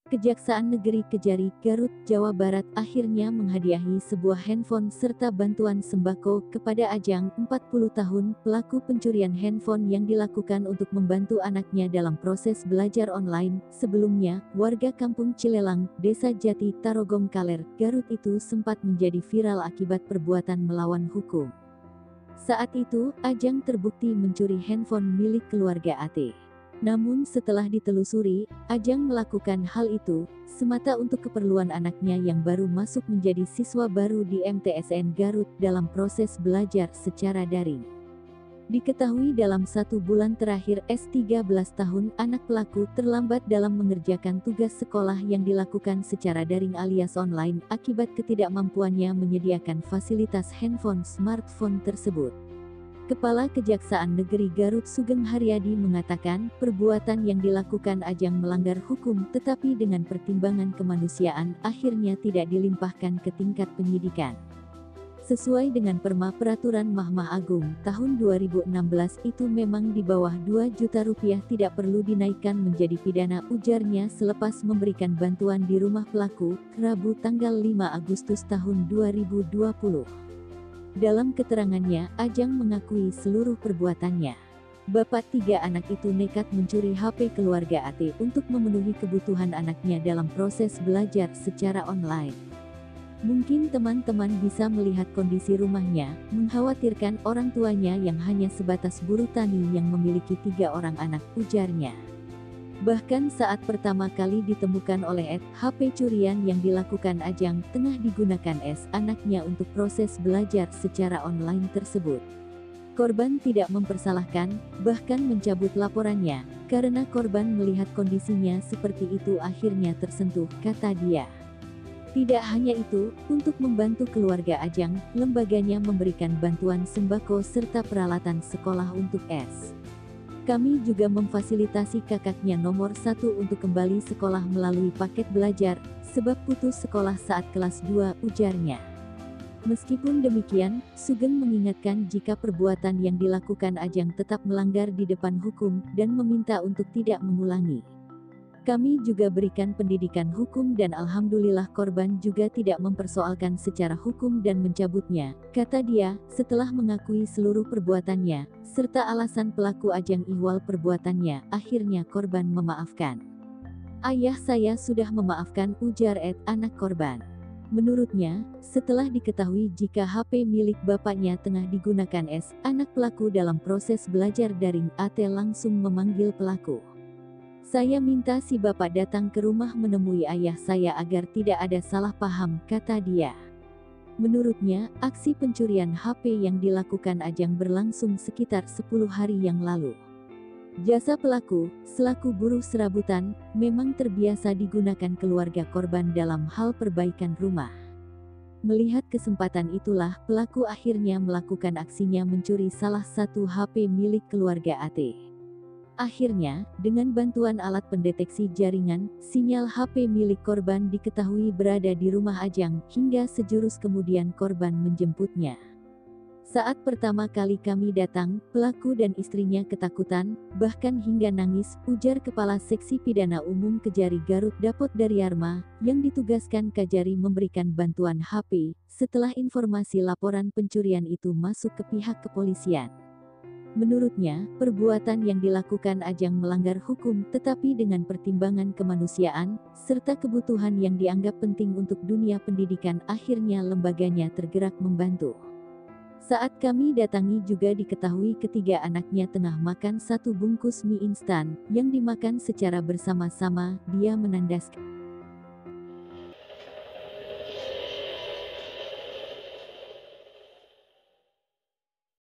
Kejaksaan Negeri Kejari, Garut, Jawa Barat akhirnya menghadiahi sebuah handphone serta bantuan sembako kepada Ajang, 40 tahun, pelaku pencurian handphone yang dilakukan untuk membantu anaknya dalam proses belajar online. Sebelumnya, warga kampung Cilelang, Desa Jati, Tarogong Kaler, Garut itu sempat menjadi viral akibat perbuatan melawan hukum. Saat itu, Ajang terbukti mencuri handphone milik keluarga AT. Namun setelah ditelusuri, Ajang melakukan hal itu semata untuk keperluan anaknya yang baru masuk menjadi siswa baru di MTSN Garut dalam proses belajar secara daring. Diketahui dalam 1 bulan terakhir S13 tahun anak pelaku terlambat dalam mengerjakan tugas sekolah yang dilakukan secara daring alias online akibat ketidakmampuannya menyediakan fasilitas handphone smartphone tersebut. Kepala Kejaksaan Negeri Garut Sugeng Haryadi mengatakan, perbuatan yang dilakukan Ajang melanggar hukum tetapi dengan pertimbangan kemanusiaan akhirnya tidak dilimpahkan ke tingkat penyidikan. Sesuai dengan Perma Peraturan Mahkamah Agung tahun 2016 itu memang di bawah 2 juta rupiah tidak perlu dinaikkan menjadi pidana, ujarnya selepas memberikan bantuan di rumah pelaku, Rabu tanggal 5 Agustus tahun 2020. Dalam keterangannya, Ajang mengakui seluruh perbuatannya. Bapak 3 anak itu nekat mencuri HP keluarga AT untuk memenuhi kebutuhan anaknya dalam proses belajar secara online. Mungkin teman-teman bisa melihat kondisi rumahnya, mengkhawatirkan orang tuanya yang hanya sebatas buruh tani yang memiliki 3 orang anak, ujarnya. Bahkan saat pertama kali ditemukan oleh Ed, HP curian yang dilakukan Ajang tengah digunakan S, anaknya untuk proses belajar secara online tersebut. Korban tidak mempersalahkan, bahkan mencabut laporannya, karena korban melihat kondisinya seperti itu akhirnya tersentuh, kata dia. Tidak hanya itu, untuk membantu keluarga Ajang, lembaganya memberikan bantuan sembako serta peralatan sekolah untuk S. Kami juga memfasilitasi kakaknya nomor 1 untuk kembali sekolah melalui paket belajar, sebab putus sekolah saat kelas 2, ujarnya. Meskipun demikian, Sugeng mengingatkan jika perbuatan yang dilakukan Ajang tetap melanggar di depan hukum, dan meminta untuk tidak mengulangi. Kami juga berikan pendidikan hukum dan alhamdulillah korban juga tidak mempersoalkan secara hukum dan mencabutnya, kata dia, setelah mengakui seluruh perbuatannya, serta alasan pelaku Ajang ihwal perbuatannya, akhirnya korban memaafkan. Ayah saya sudah memaafkan, ujar Ed, anak korban. Menurutnya, setelah diketahui jika HP milik bapaknya tengah digunakan S, anak pelaku dalam proses belajar daring, AT langsung memanggil pelaku. Saya minta si bapak datang ke rumah menemui ayah saya agar tidak ada salah paham, kata dia. Menurutnya, aksi pencurian HP yang dilakukan Ajang berlangsung sekitar 10 hari yang lalu. Jasa pelaku, selaku buruh serabutan, memang terbiasa digunakan keluarga korban dalam hal perbaikan rumah. Melihat kesempatan itulah, pelaku akhirnya melakukan aksinya mencuri salah satu HP milik keluarga AT. Akhirnya, dengan bantuan alat pendeteksi jaringan, sinyal HP milik korban diketahui berada di rumah Ajang, hingga sejurus kemudian korban menjemputnya. Saat pertama kali kami datang, pelaku dan istrinya ketakutan, bahkan hingga nangis, ujar Kepala Seksi Pidana Umum Kejari Garut Dapot Daryarma, yang ditugaskan Kejari memberikan bantuan HP, setelah informasi laporan pencurian itu masuk ke pihak kepolisian. Menurutnya, perbuatan yang dilakukan Ajang melanggar hukum tetapi dengan pertimbangan kemanusiaan, serta kebutuhan yang dianggap penting untuk dunia pendidikan akhirnya lembaganya tergerak membantu. Saat kami datangi juga diketahui ketiga anaknya tengah makan 1 bungkus mie instan, yang dimakan secara bersama-sama, dia menandaskan.